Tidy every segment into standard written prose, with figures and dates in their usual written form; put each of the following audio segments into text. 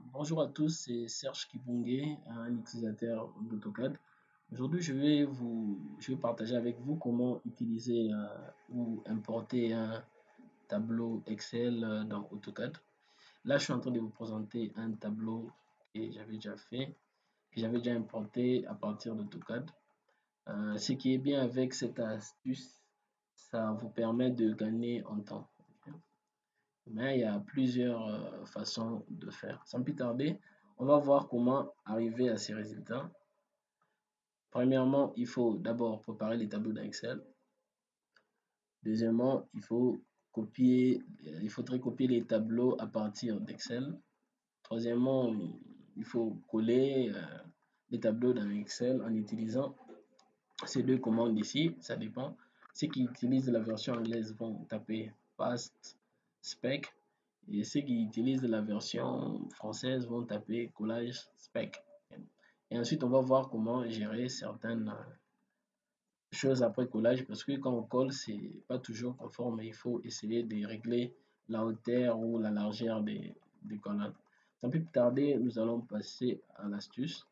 Bonjour à tous, c'est Serge Kibungé, un utilisateur d'AutoCAD. Aujourd'hui, je vais partager avec vous comment utiliser ou importer un tableau Excel dans AutoCAD. Là, je suis en train de vous présenter un tableau que j'avais déjà fait, que j'avais déjà importé à partir d'AutoCAD. Ce qui est bien avec cette astuce, ça vous permet de gagner en temps. Mais il y a plusieurs façons de faire. Sans plus tarder, on va voir comment arriver à ces résultats. Premièrement, il faut d'abord préparer les tableaux dans Excel. Deuxièmement, il faudrait copier les tableaux à partir d'Excel. Troisièmement, il faut coller les tableaux dans Excel en utilisant ces deux commandes ici. Ça dépend. Ceux qui utilisent la version anglaise vont taper Paste Spec. Et ceux qui utilisent la version française vont taper collage spec. Et ensuite, on va voir comment gérer certaines choses après collage parce que quand on colle, c'est pas toujours conforme et il faut essayer de régler la hauteur ou la largeur des colonnes. Sans plus tarder, nous allons passer à l'astuce.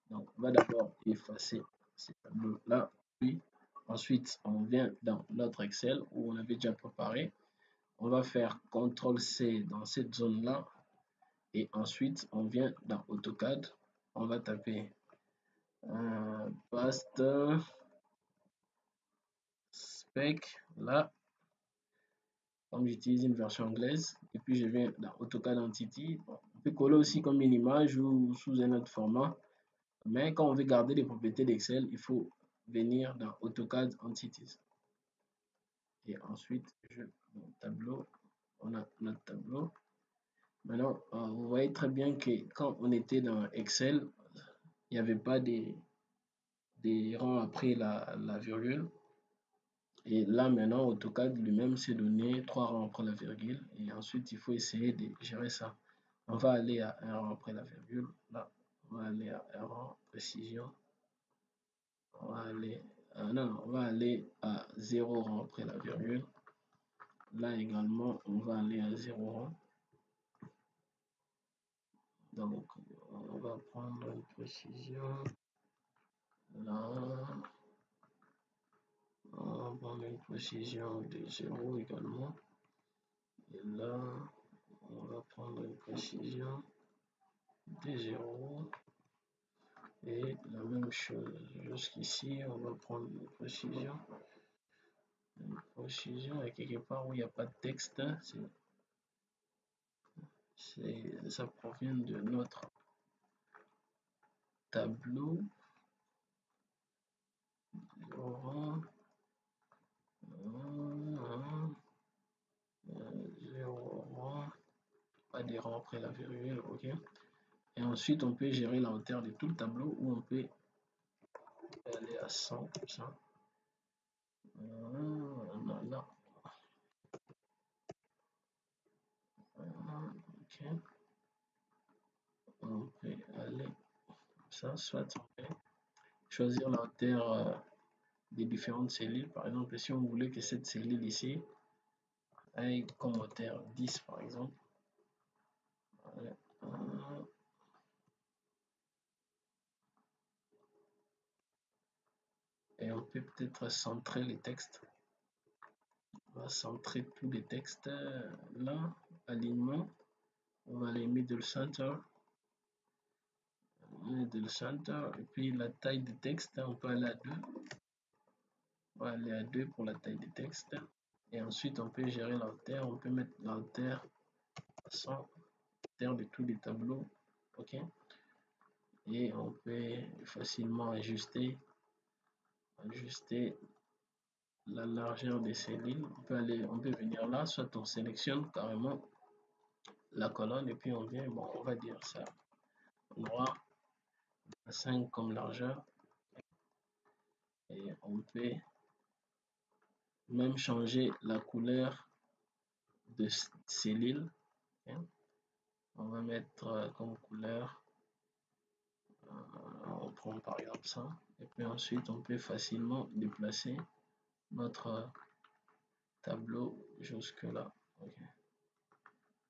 Donc, on va d'abord effacer ces tableaux-là, puis ensuite, on vient dans notre Excel où on avait déjà préparé. On va faire CTRL-C dans cette zone-là et ensuite on vient dans AutoCAD. On va taper Paste Spec là, comme j'utilise une version anglaise. Et puis je viens dans AutoCAD Entity. On peut coller aussi comme une image ou sous un autre format. Mais quand on veut garder les propriétés d'Excel, il faut venir dans AutoCAD Entities. Et ensuite, mon tableau, on a notre tableau. Maintenant, vous voyez très bien que quand on était dans Excel, il n'y avait pas des rangs après la virgule. Et là, maintenant, AutoCAD lui-même s'est donné 3 rangs après la virgule. Et ensuite, il faut essayer de gérer ça. On va aller à un rang après la virgule. Là, on va aller à un rang, précision. On va aller, non, on va aller à 0 rang après la virgule. Là également, on va aller à 0 rang. Donc, on va prendre une précision. Là, on va prendre une précision de 0 également. Et là, on va prendre une précision de 0. Et la même chose jusqu'ici, on va prendre une précision. Une précision et quelque part où il n'y a pas de texte, ça provient de notre tableau. 0, 0, pas des rangs après la virgule, ok. Et ensuite, on peut gérer la hauteur de tout le tableau ou on peut aller à 100 comme ça. Là. Ok. On peut aller comme ça, soit on peut choisir la hauteur des différentes cellules. Par exemple, si on voulait que cette cellule ici ait comme hauteur 10 par exemple. Voilà. Et on peut peut-être centrer les textes. On va centrer tous les textes là, alignement. On va aller middle center. Middle center. Et puis la taille du texte, on peut aller à 2. On va aller à 2 pour la taille du texte. Et ensuite, on peut gérer la hauteur. On peut mettre la hauteur à 100, hauteur de tous les tableaux. OK. Et on peut facilement ajuster la largeur des cellules. On peut venir là, soit on sélectionne carrément la colonne et puis on vient, bon, on va dire ça, noir, 5 comme largeur. Et on peut même changer la couleur de cellules. On va mettre comme couleur, on prend par exemple ça, et puis ensuite on peut facilement déplacer notre tableau jusque là. Okay.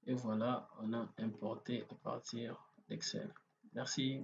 Et voilà, on a importé à partir d'Excel. Merci.